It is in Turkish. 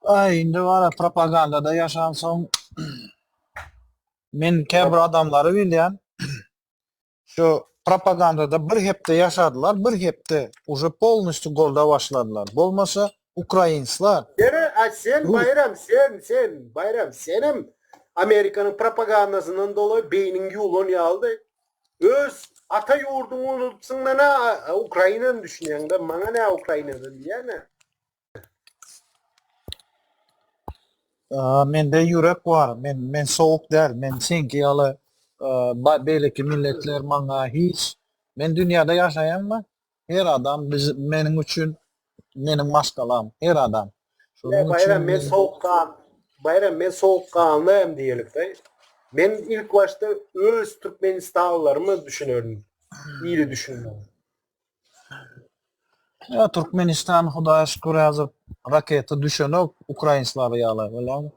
Ay indi var propagandada yaşansam men käbir adamlary bilýän. Şu propagandada bir hepde yaşadılar, bir hepde уже полностью golda başladılar. Bolmasa Ukrainslar, Sen Rus. Bayram, sen Bayram, senim Amerika'nın propagandasından dolayı beynin yuğulan aldı. Öz ata yurdunu unutsun da ne Ukrayna'nı düşünüyorsun da bana ne Ukrayna'dan diye ne? Mende yürek var. Men soğuk değil. Men senki yalı belki milletler bana hiç. Men dünyada yaşayanma. Her adam benim için benim maskalam. Her adam. Ya Şunun için Bayram ben soğukkan. Bayram ben soğukkanlıyım diyelim de. Ben ilk başta öz Türkmenistanlılarımı düşünüyorum. İyi düşünüyorum. ya Türkmenistan Hudağa şükür hazır raketi düşenok Ukrainslar yalı.